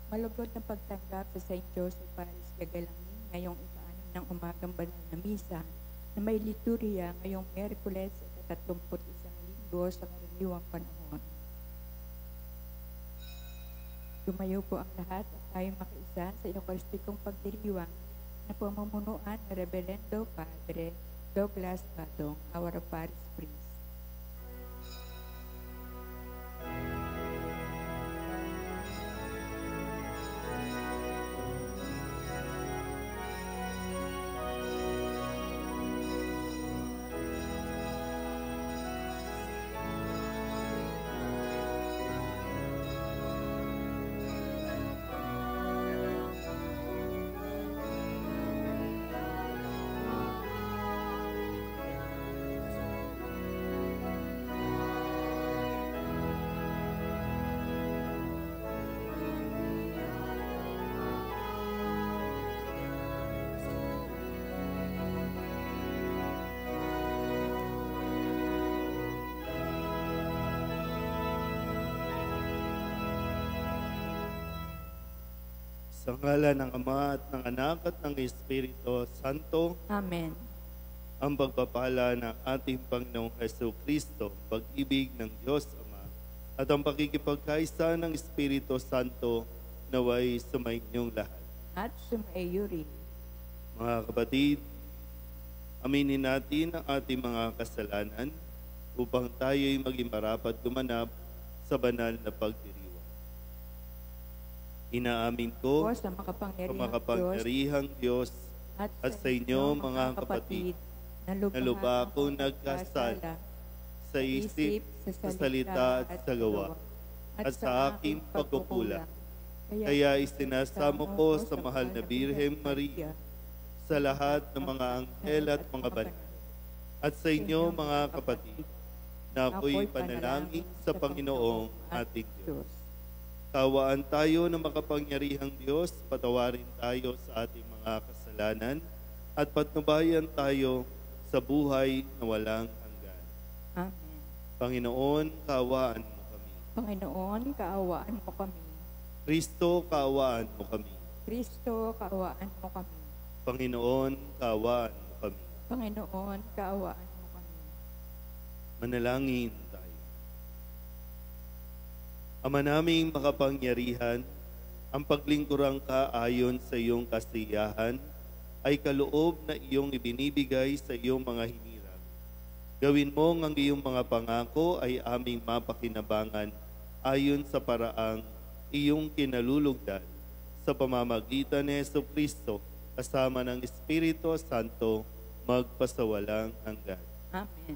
Malugod na pagtanggap sa St. Joseph Paris Gagalangin ngayong ika-6 ng umagang banal na misa na may liturya ngayong Miyerkules sa 31 linggo sa karaniwang panahon. Tumayo po ang lahat at tayo makiisa sa Eucharistikong pagdiriwang na pamumunuan ng Reverendo Padre Douglas Badong, our Parish Priest. Sa ngalan ng Ama at ng Anak at ng Espiritu Santo, Amen. ang pagpapala ng ating Panginoong Jesucristo, pag-ibig ng Diyos Ama, at ang pakikipagkaisa ng Espiritu Santo naway sumainyong lahat. At sumaiyo rin. Mga kapatid, aminin natin ang ating mga kasalanan upang tayo'y maging marapat gumanap sa banal na pagdiriwang. Inaamin ko O sa sa makapangyarihang Diyos at sa inyo mga kapatid na lubha akong nagkasala sa isip, sa salita at sa gawa at sa aking pagkukulang. Kaya isinasamo ko sa mahal na Birhen Maria, sa lahat ng mga anghel at mga banal, at sa inyo mga kapatid, na ako'y panalangin sa Panginoong ating Diyos. Kawaan tayo ng makapangyarihang Diyos, patawarin tayo sa ating mga kasalanan, at patnubayan tayo sa buhay na walang hanggan. Amen. Panginoon, kaawaan mo kami. Panginoon, kaawaan mo kami. Kristo, kaawaan mo kami. Kristo, kaawaan mo kami. Panginoon, kaawaan mo kami. Panginoon, kaawaan mo kami. Manalangin tayo. Ama naming makapangyarihan, ang paglingkurang ka ayon sa iyong kasiyahan ay kaloob na iyong ibinibigay sa iyong mga hinirang. Gawin mo ang iyong mga pangako ay aming mapakinabangan ayon sa paraang iyong kinalulugdan sa pamamagitan ni Jesucristo kasama ng Espiritu Santo magpasawalang hanggan. Amen.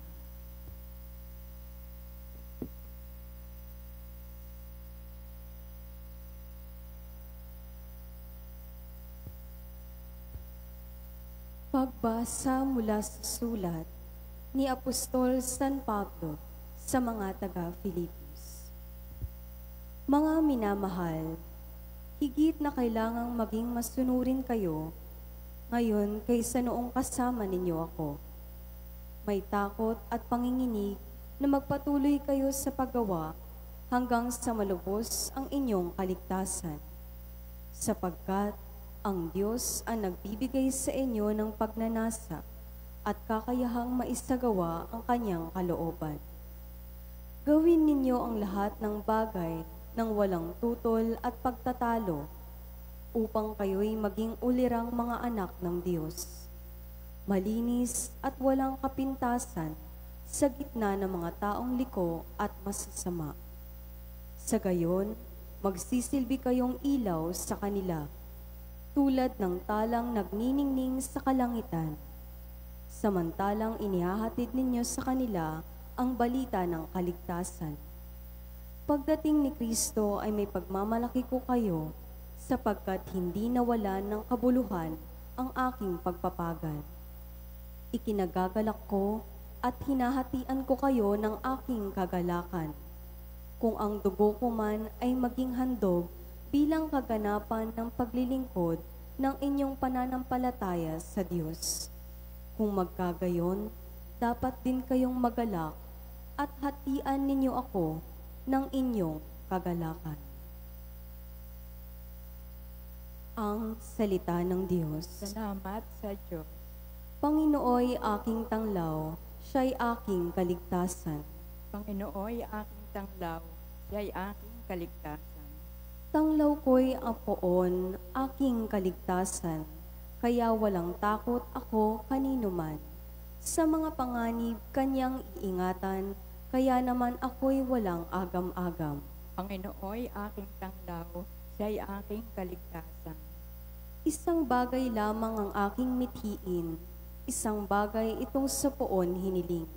Pagbasa mula sa sulat ni Apostol San Pablo sa mga taga-Filipos. Mga minamahal, higit na kailangang maging masunurin kayo ngayon kaysa noong kasama ninyo ako. May takot at panginginig na magpatuloy kayo sa paggawa hanggang sa malubos ang inyong kaligtasan. Sapagkat ang Diyos ang nagbibigay sa inyo ng pagnanasa at kakayahang maisagawa ang kanyang kalooban. Gawin ninyo ang lahat ng bagay ng walang tutol at pagtatalo upang kayo'y maging ulirang mga anak ng Diyos, malinis at walang kapintasan sa gitna ng mga taong liko at masasama. Sa gayon, magsisilbi kayong ilaw sa kanila, tulad ng talang nagniningning sa kalangitan, samantalang inihahatid ninyo sa kanila ang balita ng kaligtasan. Pagdating ni Kristo ay may pagmamalaki ko kayo, sapagkat hindi nawalan ng kabuluhan ang aking pagpapagal. Ikinagagalak ko at hinahatian ko kayo ng aking kagalakan, kung ang dugo ko man ay maging handog bilang kaganapan ng paglilingkod ng inyong pananampalataya sa Diyos. Kung magkagayon, dapat din kayong magalak at hatian ninyo ako ng inyong kagalakan. Ang salita ng Diyos. Salamat sa Diyos. Panginooy aking tanglaw, siya'y aking kaligtasan. Panginooy aking tanglaw, siya'y aking kaligtasan. Tanglaw ko'y apoon, aking kaligtasan, kaya walang takot ako kanino man. Sa mga panganib kanyang iingatan, kaya naman ako'y walang agam-agam. Panginooy aking tanglaw, siya'y aking kaligtasan. Isang bagay lamang ang aking mithiin, isang bagay itong sa poon hiniling.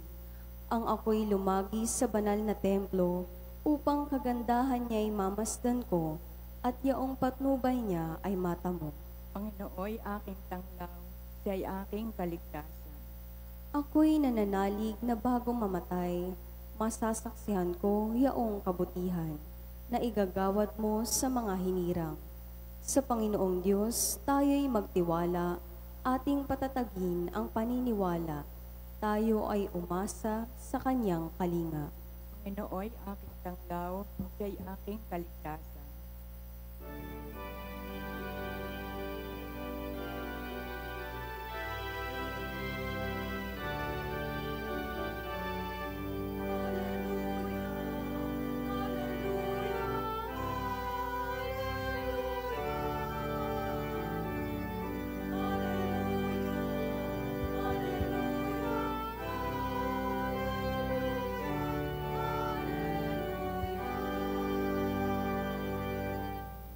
Ang ako'y lumagi sa banal na templo, upang kagandahan niya'y mamasdan ko, at yaong patnubay niya ay matamo. Panginooy aking tanglaw, siya'y aking kaligtasan. Ako'y nananalig na bago mamatay, masasaksihan ko yaong kabutihan, na igagawad mo sa mga hinirang. Sa Panginoong Diyos, tayo'y magtiwala, ating patatagin ang paniniwala, tayo ay umasa sa Kanyang kalinga. Panginooy aking tanglaw, siya'y aking kaligtasan.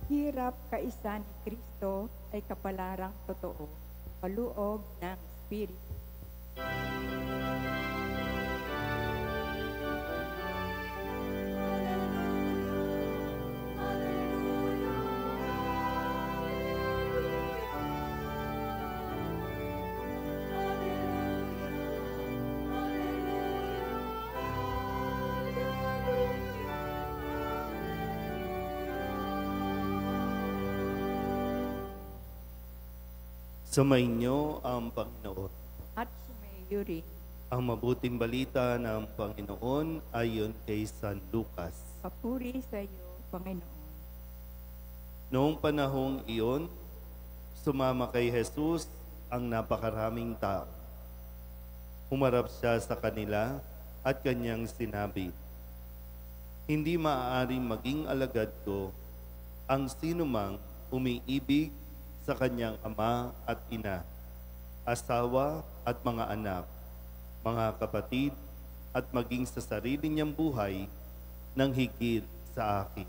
Hirap kaisa ni Kristo ay kapalarang totoo, paluog ng Espiritu. Sumainyo ang Panginoon. At sumayo rin. Ang mabuting balita ng Panginoon ayon kay San Lucas. Papuri sa iyo, Panginoon. Noong panahong iyon, sumama kay Jesus ang napakaraming tao. Humarap siya sa kanila at kanyang sinabi, "Hindi maaaring maging alagad ko ang sinumang umiibig sa kanyang ama at ina, asawa at mga anak, mga kapatid, at maging sa sarili niyang buhay ng higit sa akin.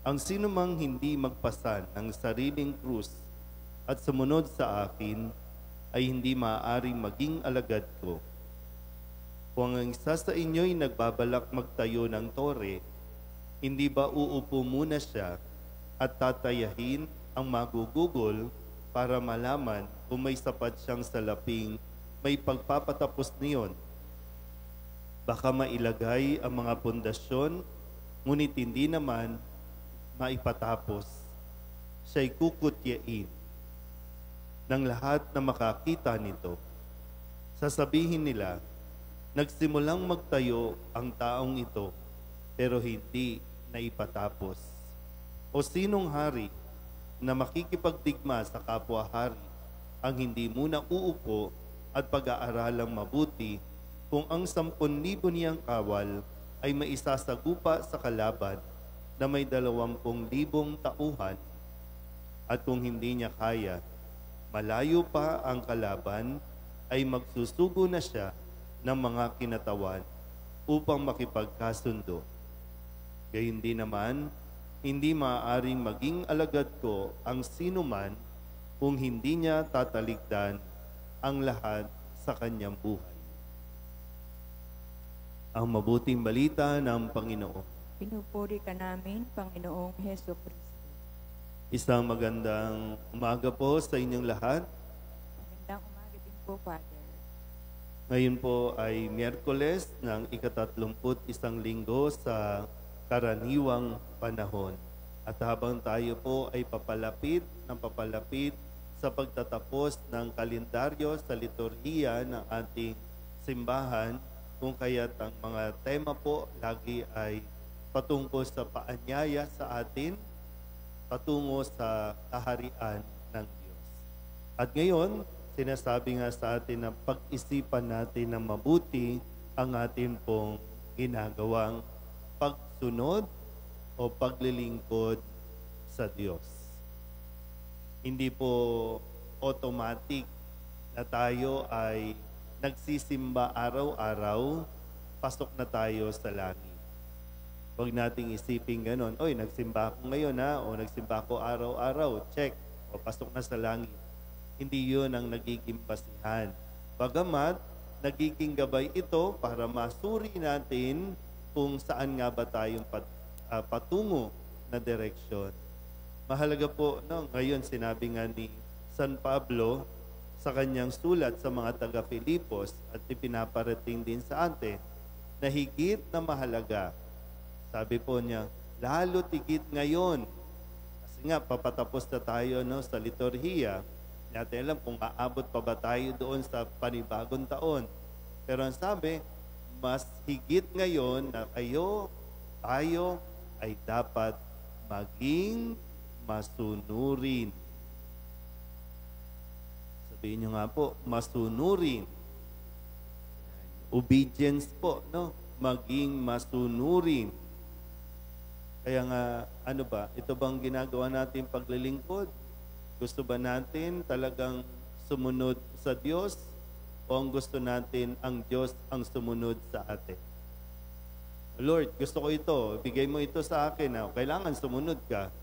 Ang sinumang hindi magpasan ng sariling krus at sumunod sa akin ay hindi maaaring maging alagad ko. Kung ang isa sa inyo'y nagbabalak magtayo ng tore, hindi ba uupo muna siya at tatayahin ang magugugol para malaman kung may sapat siyang salaping may pagpapatapos niyon? Baka mailagay ang mga pundasyon, ngunit hindi naman maipatapos. Siya'y kukutyain ng lahat na makakita nito. Sasabihin nila, nagsimulang magtayo ang taong ito, pero hindi naipatapos. O sinong hari na makikipagdigma sa kapwa-hari ang hindi muna uupo at pag-aaralang mabuti kung ang 10,000 niyang kawal ay maisasagupa sa kalaban na may 20,000 tauhan, at kung hindi niya kaya, malayo pa ang kalaban, ay magsusugo na siya ng mga kinatawan upang makipagkasundo. Gayon din naman, hindi maaaring maging alagad ko ang sinuman kung hindi niya tatalikdan ang lahat sa kanyang buhay." Ang mabuting balita ng Panginoon. Pinupuri ka namin, Panginoong Heso Kristo. Isang magandang umaga po sa inyong lahat. Magandang umaga din po, Father. Ngayon po ay Miyerkules ng ika-31 linggo sa karaniwang panahon. At habang tayo po ay papalapit sa pagtatapos ng kalendaryo sa liturhiya ng ating simbahan, kung kaya't ang mga tema po lagi ay patungkol sa paanyaya sa atin patungo sa kaharian ng Diyos. At ngayon, sinasabi nga sa atin na pag-isipan natin na mabuti ang atin pong ginagawang pagsunod o paglilingkod sa Diyos. Hindi po automatic na tayo ay nagsisimba araw-araw, pasok na tayo sa langit. Huwag nating isipin ganon, oy, nagsimba ako ngayon o nagsimba ako araw-araw, check, o pasok na sa langit. Hindi yun ang nagiging basihan. Bagamat, nagiging gabay ito para masuri natin kung saan nga ba tayong patungo na direksyon. Mahalaga po, ngayon sinabi nga ni San Pablo sa kanyang sulat sa mga taga-Filipos at ipinaparating din sa atin na higit na mahalaga. Sabi po niya, lalo tigit ngayon. Kasi nga, papatapos na tayo sa liturhiya. Hindi natin alam kung aabot pa ba tayo doon sa panibagong taon. Pero ang sabi, mas higit ngayon na tayo ay dapat maging masunurin. Sabihin nyo nga po, masunurin. Obedience po, maging masunurin. Kaya nga, ito bang ginagawa natin paglilingkod? Gusto ba natin talagang sumunod sa Diyos? O ang gusto natin, ang Diyos ang sumunod sa atin? Lord, gusto ko ito. Bigay mo ito sa akin. Kailangan sumunod ka.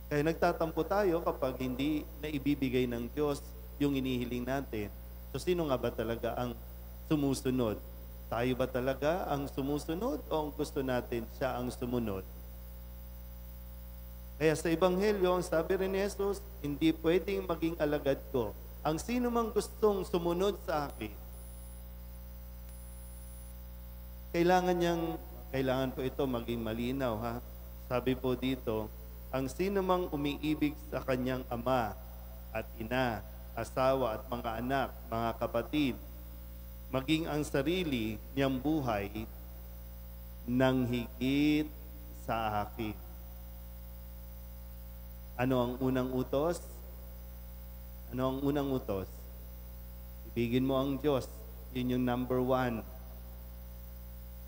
Kaya nagtatampo tayo kapag hindi na ibibigay ng Diyos yung inihiling natin. So sino nga ba talaga ang sumusunod? Tayo ba talaga ang sumusunod o ang gusto natin siya ang sumunod? Kaya sa Ebanghelyo, ang sabi rin ni Jesus, hindi pwedeng maging alagad ko. Ang sino mang gustong sumunod sa akin, kailangan po ito maging malinaw. Sabi po dito, ang sino mang umiibig sa kanyang ama at ina, asawa at mga anak, mga kapatid, maging ang sarili niyang buhay nang higit sa akin. Ano ang unang utos? Ano ang unang utos? Ibigin mo ang Diyos. Yun yung number 1.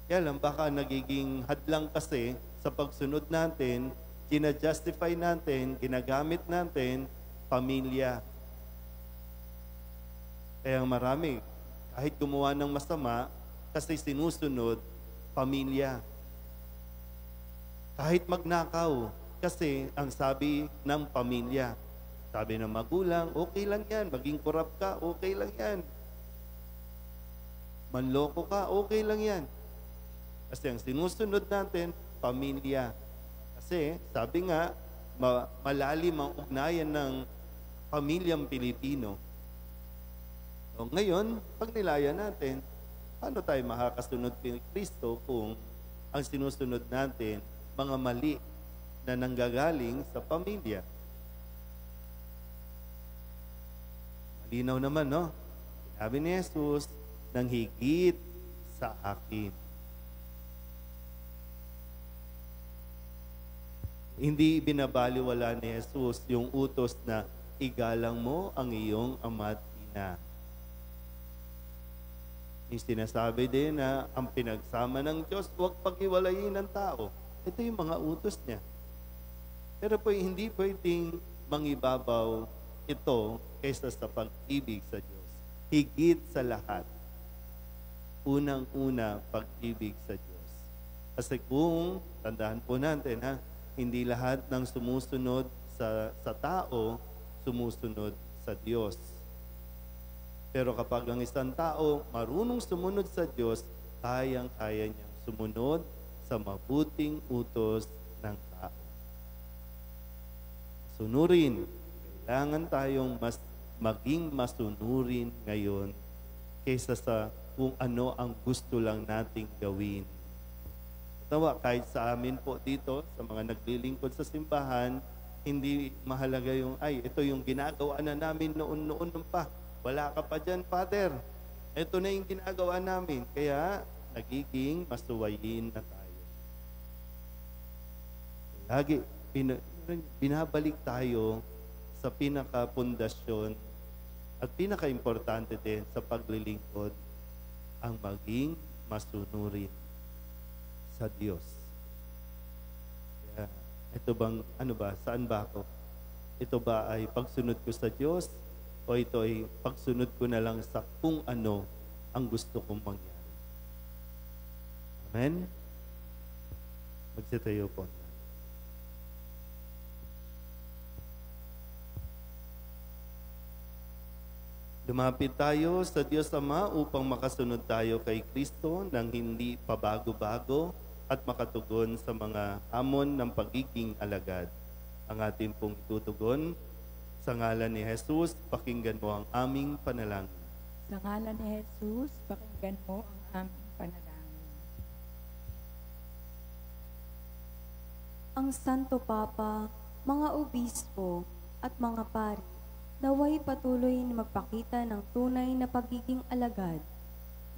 Kaya lang, baka nagiging hadlang kasi sa pagsunod natin, gina-justify natin, ginagamit natin, pamilya. Kaya marami, kahit gumawa ng masama, kasi sinusunod, pamilya. Kahit magnakaw, kasi ang sabi ng pamilya, sabi ng magulang, okay lang yan, maging korap ka, okay lang yan. Manloko ka, okay lang yan. Kasi ang sinusunod natin, pamilya. Kasi sabi nga, malalim ang ugnayan ng pamilyang Pilipino. So, ngayon, pag nilaya natin, paano tayo makakasunod kay Kristo kung ang sinusunod natin, mga mali na nanggagaling sa pamilya? Malinaw naman, Sabi ni Jesus, nang higit sa akin. Hindi binabaliwala ni Jesus yung utos na igalang mo ang iyong ama at ina. Yung sinasabi din na ang pinagsama ng Diyos, huwag paghiwalayin ng tao. Ito yung mga utos niya. Pero po hindi pwedeng mangibabaw ito kaysa sa pag-ibig sa Diyos. Higit sa lahat, unang-una pag-ibig sa Diyos. Kasi kung, tandaan po natin hindi lahat ng sumusunod sa tao, sumusunod sa Diyos. Pero kapag ang isang tao marunong sumunod sa Diyos, kayang-kaya niyang sumunod sa mabuting utos ng tao. Sunurin. Kailangan tayong maging masunurin ngayon kaysa sa kung ano ang gusto lang nating gawin. Tawa, kahit sa amin po dito, sa mga naglilingkod sa simbahan, hindi mahalaga ito yung ginagawa na namin noon pa. Wala ka pa dyan, Father. Ito na yung ginagawa namin. Kaya, nagiging masuwayin na tayo. Lagi, binabalik tayo sa pinaka-pundasyon at pinaka-importante din sa paglilingkod, ang maging masunurin sa Diyos. Kaya, ito bang, saan ba ako? Ito ba ay pagsunod ko sa Diyos o ito ay pagsunod ko na lang sa kung ano ang gusto kong mangyari? Amen? Magsitayo po. Lumapit tayo sa Diyos Ama upang makasunod tayo kay Kristo nang hindi pabago-bago at makatugon sa mga hamon ng pagiging alagad. Ang ating pong itutugon, sa ngalan ni Jesus, pakinggan mo ang aming panalangin. Sa ngalan ni Jesus, pakinggan mo ang aming panalangin. Ang Santo Papa, mga obispo at mga pari, naway patuloy na magpakita ng tunay na pagiging alagad.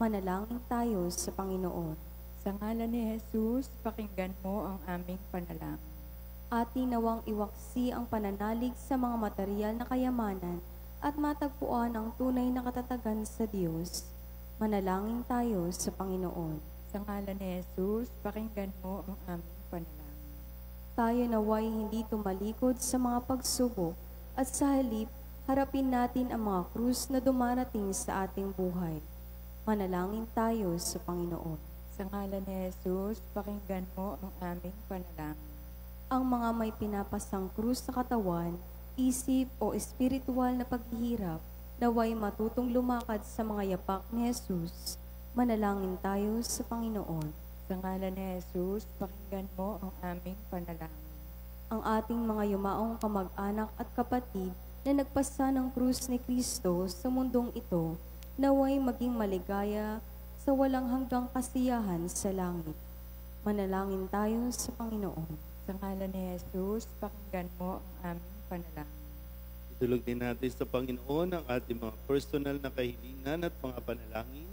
Manalangin tayo sa Panginoon. Sa ngalan ni Jesus, pakinggan mo ang aming panalangin. Ating nawang iwaksi ang pananalig sa mga material na kayamanan at matagpuan ang tunay na katatagan sa Diyos. Manalangin tayo sa Panginoon. Sa ngalan ni Jesus, pakinggan mo ang aming panalangin. Tayo naway hindi tumalikod sa mga pagsubok at sa halip, harapin natin ang mga krus na dumarating sa ating buhay. Manalangin tayo sa Panginoon. Sa ngalan ni Jesus, pakinggan mo ang aming panalangin. Ang mga may pinapasang krus sa katawan, isip o espiritual na paghihirap, naway matutong lumakad sa mga yapak ni Jesus. Manalangin tayo sa Panginoon. Sa ngalan ni Jesus, pakinggan mo ang aming panalangin. Ang ating mga yumaong kamag-anak at kapatid na nagpasa ng krus ni Kristo sa mundong ito, naway maging maligaya sa walang hanggang kasiyahan sa langit. Manalangin tayo sa Panginoon. Sa ngalan ni Jesus, pakinggan mo ang aming panalangin. Itulog din natin sa Panginoon ang ating mga personal na kahilingan at mga panalangin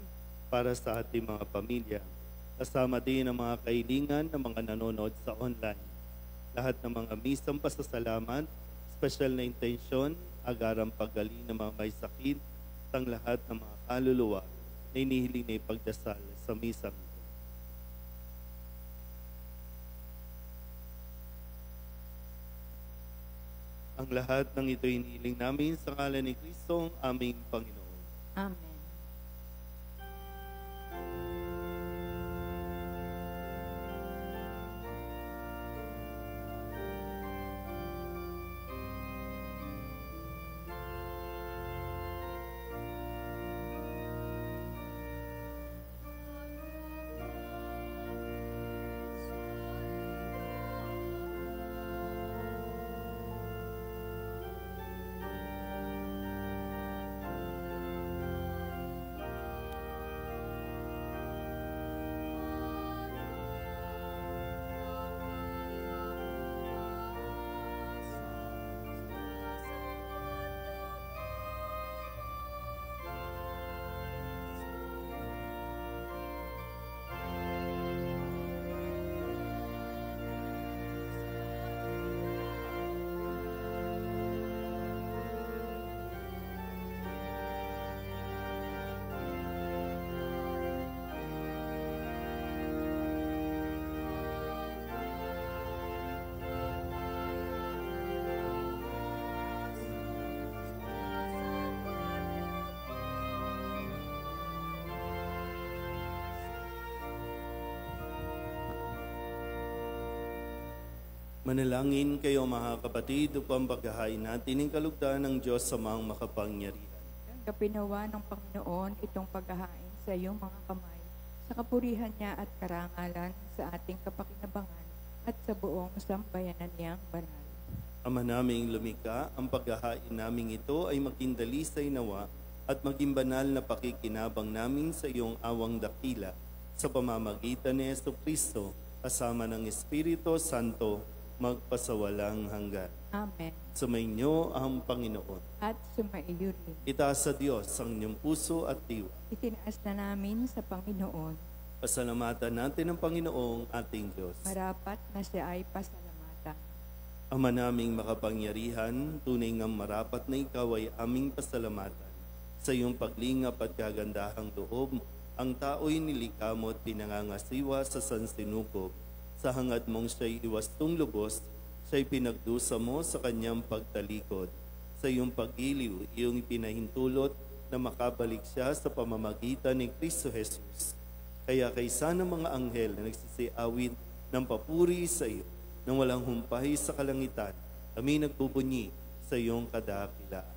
para sa ating mga pamilya. Kasama din ang mga kahilingan ng mga nanonood sa online. Lahat ng mga misang pasasalamat, special na intensyon, agarang paggaling ng mga may sakit, at ang lahat ng mga kaluluwa na inihiling na ipagdasal sa misang ito. Ang lahat ng ito inihiling namin sa ngalan ni Kristo, aming Panginoon. Amen. Manalangin kayo mga kapatid upang paghahain natin ang kalugdan ng Diyos sa mga makapangyarihan. Tanggapin nawa ng Panginoon itong paghahain sa iyong mga kamay, sa kapurihan niya at karangalan sa ating kapakinabangan at sa buong sambayanan niyang banal. Ama naming lumikha, ang paghahain naming ito ay maging dalisay nawa at maging banal na pakikinabang namin sa iyong awang dakila sa pamamagitan ni Jesucristo kasama ng Espiritu Santo magpasawalang hanggan. Amen. Sumainyo ang Panginoon. At sumaiyo rin. Itaas sa Diyos ang inyong puso at diwa. Itinaas na namin sa Panginoon. Pasalamatan natin ang Panginoong ating Diyos. Marapat na siya ay pasalamatan. Ama naming makapangyarihan, tunay ngang marapat na ikaw ay aming pasalamatan. Sa iyong paglingap at kagandahang loob, ang tao'y nilikha mo at pinangangasiwa sa sansinukob. Sa hangad mong siya'y iwastong lubos, siya'y pinagdusa mo sa kanyang pagtalikod. Sa iyong pagiliw, iyong ipinahintulot na makabalik siya sa pamamagitan ni Kristo Jesus. Kaya kaysa ng mga anghel na nagsisiawit ng papuri sa iyo, nang walang humpay sa kalangitan, kami nagbubunyi sa iyong kadakilaan.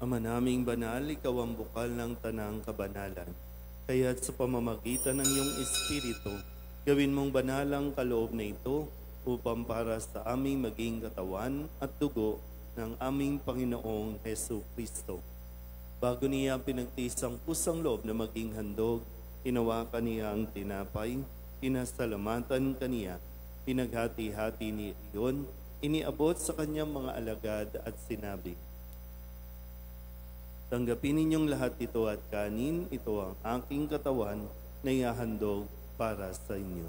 Ama naming banal, ikaw ang bukal ng tanang kabanalan. Kaya't sa pamamagitan ng iyong Espiritu, gawin mong banal ang kaloob na ito upang para sa aming maging katawan at dugo ng aming Panginoong Hesu Kristo. Bago niya pinagtiis ang pusang loob na maging handog, hinawakan niya ang tinapay, pinasalamatan kaniya, pinaghati-hati niya iyon, iniabot sa kanyang mga alagad at sinabi, "Tanggapin ninyong lahat ito at kanin, ito ang aking katawan na ihahandog para sa inyo."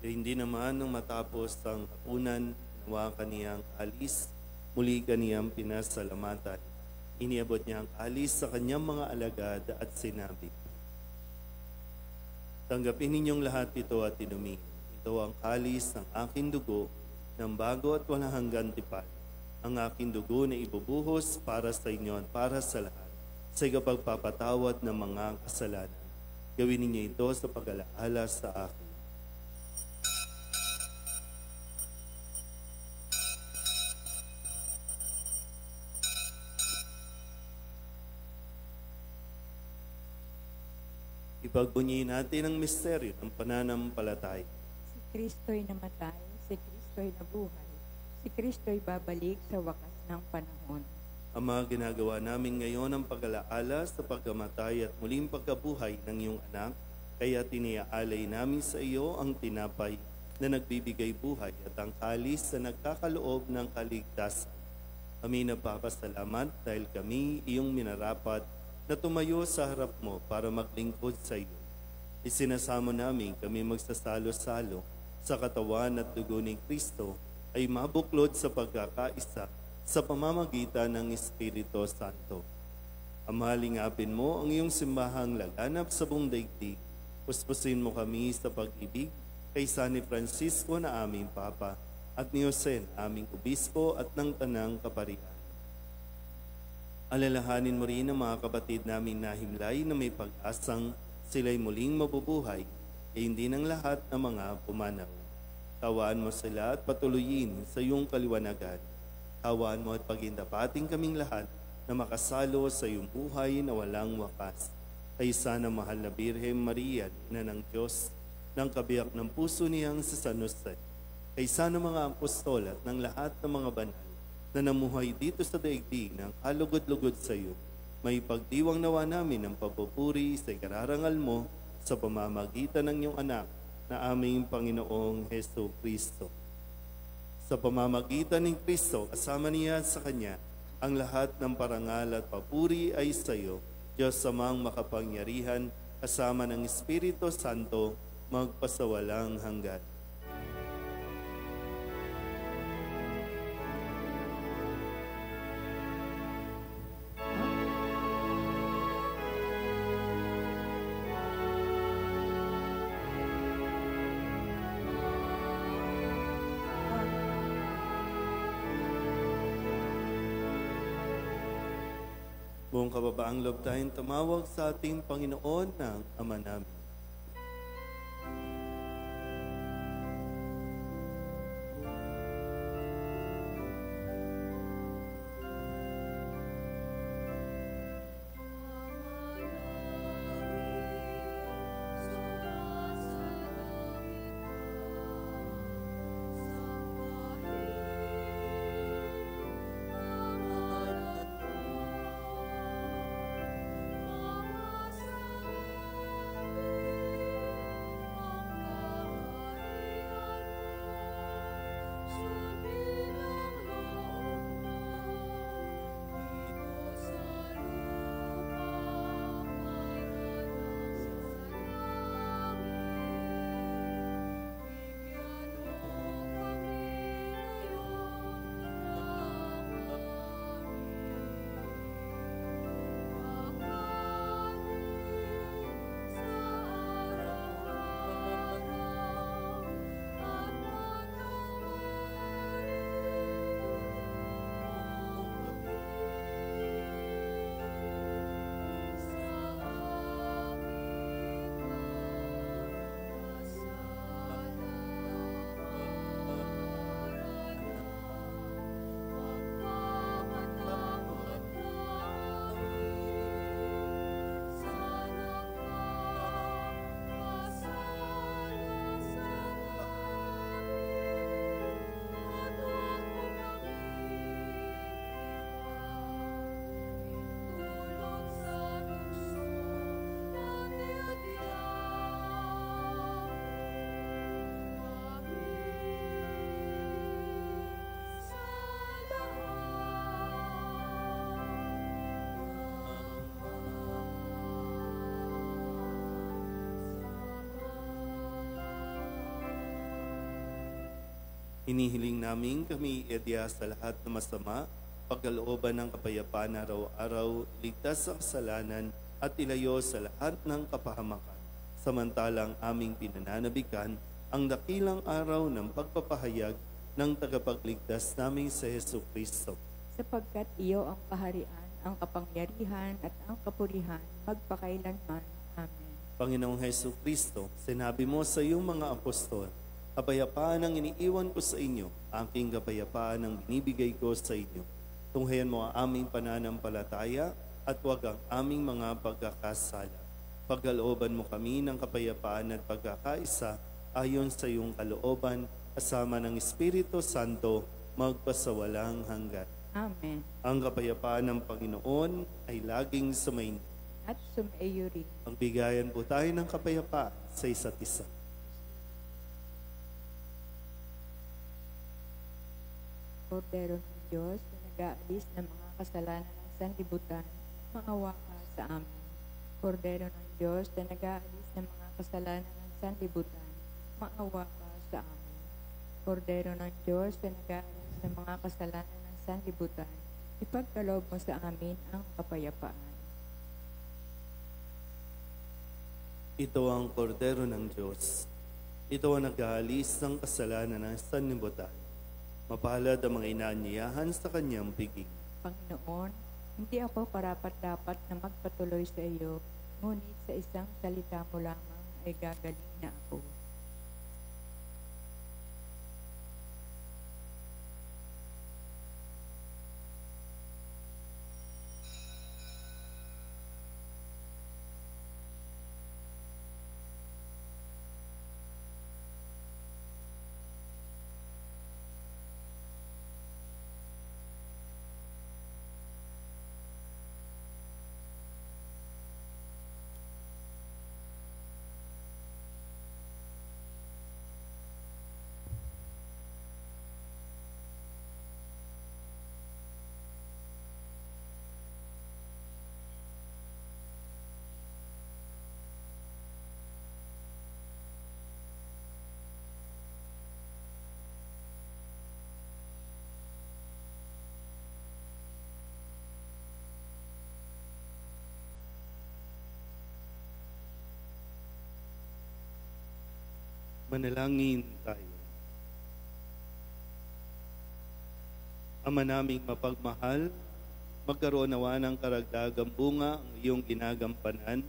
Hindi naman nang matapos ang hapunan, nawa kaniyang alis, muli kaniyang pinasalamatan. Iniabot niya ang alis sa kanyang mga alagad at sinabi, "Tanggapin ninyong lahat ito at inumin. Ito ang alis ng aking dugo ng bago at walang hanggang tipan. Ang aking dugo na ibubuhos para sa inyo at para sa lahat sa ikapagpapatawad ng mga kasalanan. Gawin ninyo ito sa pag-alaala sa akin." Ipagbunyiin natin ang misteryo ng pananampalataya. Si Kristo'y namatay, si Kristo'y nabuhay, si Kristo'y babalik sa wakas ng panahon. Ama, ginagawa namin ngayon ang pag-alaala sa pagkamatay at muling pagkabuhay ng iyong anak, kaya tiniaalay namin sa iyo ang tinapay na nagbibigay buhay at ang kalis na nagkakaloob ng kaligtasan. Kami nagpapasalamat dahil kami iyong minarapat na tumayo sa harap mo para maglingkod sa iyo. Isinasamo namin kami magsasalo-salo sa katawan at dugo ni Kristo ay mabuklod sa pagkakaisa sa pamamagitan ng Espiritu Santo. Ama, lingapin mo ang iyong simbahang laganap sa buong daigdig. Puspusin mo kami sa pag-ibig kay San Francisco na aming Papa at ni Jose aming Obispo at ng Tanang Kaparian. Alalahanin mo rin ang mga kapatid naming nahimlay na may pag-asang sila'y muling mabubuhay, e hindi ng lahat ng mga pumanaw. Tawaan mo sila at patuloyin sa iyong kaliwanagan. Tawaan mo at pagindapating kaming lahat na makasalo sa iyong buhay na walang wakas. Kaysa ng mahal na Birhen Maria, Ina ng Diyos, ng kabiyak ng puso niyang si San Jose, kaysa ng mga apostol at ng lahat ng mga banal na namuhay dito sa daigdig ng kalugod-lugod sa iyo, may pagdiwang nawa namin ng papupuri sa ikararangal mo sa pamamagitan ng iyong anak na aming Panginoong Hesu Kristo. Sa pamamagitan ng Kristo, kasama niya sa Kanya, ang lahat ng parangal at papuri ay sa iyo, Diyos Amang makapangyarihan, kasama ng Espiritu Santo, magpasawalang hanggan. Buong kababaang loob tayong tumawag sa ating Panginoon ng Ama namin. Hinihiling namin kami iadya sa lahat na masama, pagkalooban ng kapayapaan araw-araw, iligtas sa kasalanan at ilayo sa lahat ng kapahamakan. Samantalang aming pinananabikan ang dakilang araw ng pagpapahayag ng tagapagligtas naming sa Hesus Kristo. Sapagkat iyo ang kaharian, ang kapangyarihan at ang kapurihan magpakailanman. Amen. Panginoong Hesus Kristo, sinabi mo sa iyong mga apostol, kapayapaan ang iniiwan ko sa inyo, aking kapayapaan ang binibigay ko sa inyo. Tunghayan mo ang aming pananampalataya at huwag ang aming mga pagkakasala. Pagkalooban mo kami ng kapayapaan at pagkakaisa ayon sa iyong kalooban, kasama ng Espiritu Santo, magpasawalang hanggan. Amen. Ang kapayapaan ng Panginoon ay laging sumainyo. At sumaiyo rin. Magbigayan po tayo ng kapayapaan sa isa't isa. Kordero ng Diyos na nag-aalis ng mga kasalanan ng sanlibutan, maawa ka sa amin. Kordero ng Diyos na nag-aalis ng mga kasalanan ng sanlibutan, maawa ka sa amin. Kordero ng Diyos na nag-aalis ng mga kasalanan ng sanlibutan, ipagkaloob mo sa amin ang kapayapaan. Ito ang kordero ng Diyos. Ito ang nag-aalis ng kasalanan ng sanlibutan. Mapalad ang mga inaanyayahan sa kanyang piging. Panginoon, hindi ako karapat-dapat na magpatuloy sa iyo, ngunit sa isang salita mo lamang ay gagaling na ako. Manalangin tayo. Ama naming mapagmahal, magkaroon nawa ng karagdagang bunga ang iyong ginagampanan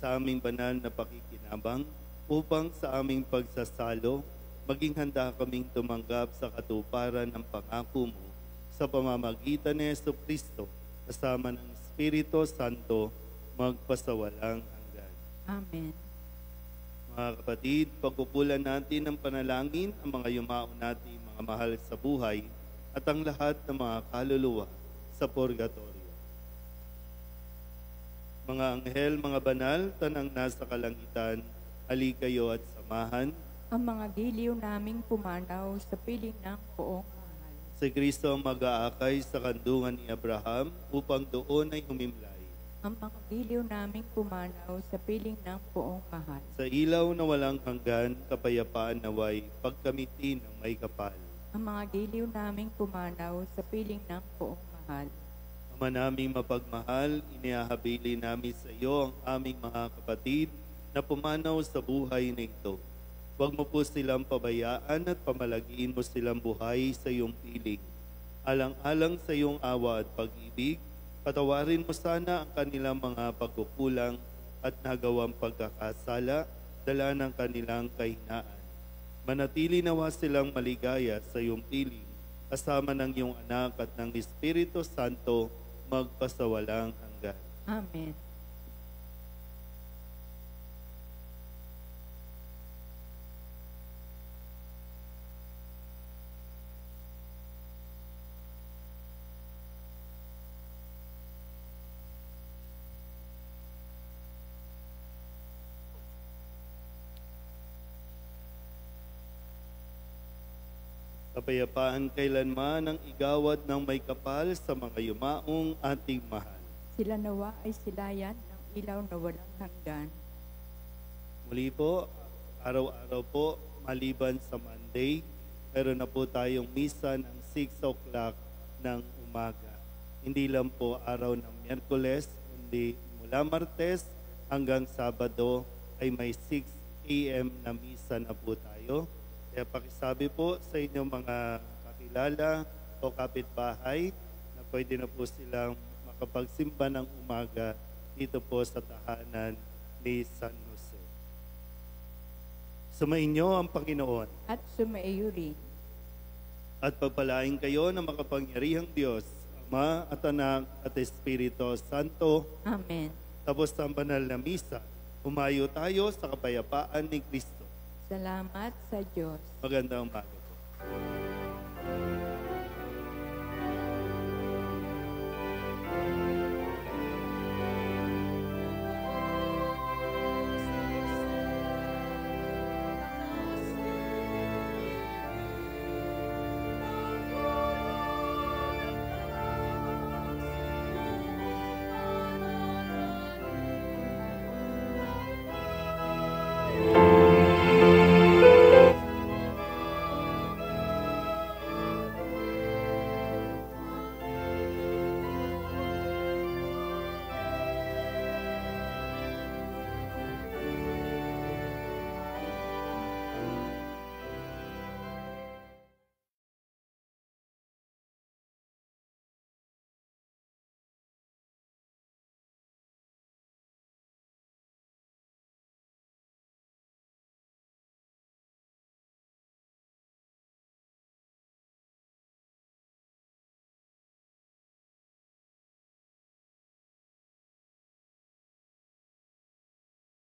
sa aming banal na pakikinabang upang sa aming pagsasalo, maging handa kaming tumanggap sa katuparan ng pangako mo sa pamamagitan ni Jesucristo kasama ng Espiritu Santo magpasawalang hanggan. Amen. Mga kapatid, pagkukulan natin ng panalangin ang mga yumao natin, mga mahal sa buhay, at ang lahat ng mga kaluluwa sa purgatorio. Mga anghel, mga banal, tanang nasa kalangitan, hali kayo at samahan Ang mga giliw naming pumanaw sa piling ng poong mahal. si Kristo ang mag-aakay sa kandungan ni Abraham upang doon ay humimlay. Ang mga giliw naming pumanaw sa piling ng poong mahal. Sa ilaw na walang hanggan, kapayapaan naway, pagkamitin ng may kapal. Ang mga giliw naming pumanaw sa piling ng poong mahal. Ama naming mapagmahal, inihahabili namin sa iyo ang aming mga kapatid na pumanaw sa buhay na ito. Huwag mo po silang pabayaan at pamalagiin mo silang buhay sa iyong piling. Alang-alang sa iyong awa at pag-ibig, patawarin mo sana ang kanilang mga pagkukulang at nagawang pagkakasala, dala ng kanilang kahinaan. Manatili nawa silang maligaya sa iyong piling, kasama ng iyong anak at ng Espiritu Santo, magpasawalang hanggan. Amen. Kapayapaan kailanman ang igawad ng may kapal sa mga yumaong ating mahal. Sila nawa ay silayan ng ilaw na walang hanggan. Muli po, araw-araw po, maliban sa Monday, meron na po tayong misa ng 6 o'clock ng umaga. Hindi lang po araw ng Miyerkules, kundi mula Martes hanggang Sabado ay may 6 a.m. na misa na po tayo. Kaya pakisabi po sa inyong mga kakilala o kapitbahay na pwede na po silang makapagsimba ng umaga dito po sa tahanan ni San Jose. Sumainyo ang Panginoon At sumaiyo rin. at pagpalain kayo ng makapangyarihang Diyos, Ama at Anak at Espiritu Santo. Amen. Tapos ang banal na misa, humayo tayo sa kapayapaan ni Kristo. Salamat sa Diyos. Magandang umaga.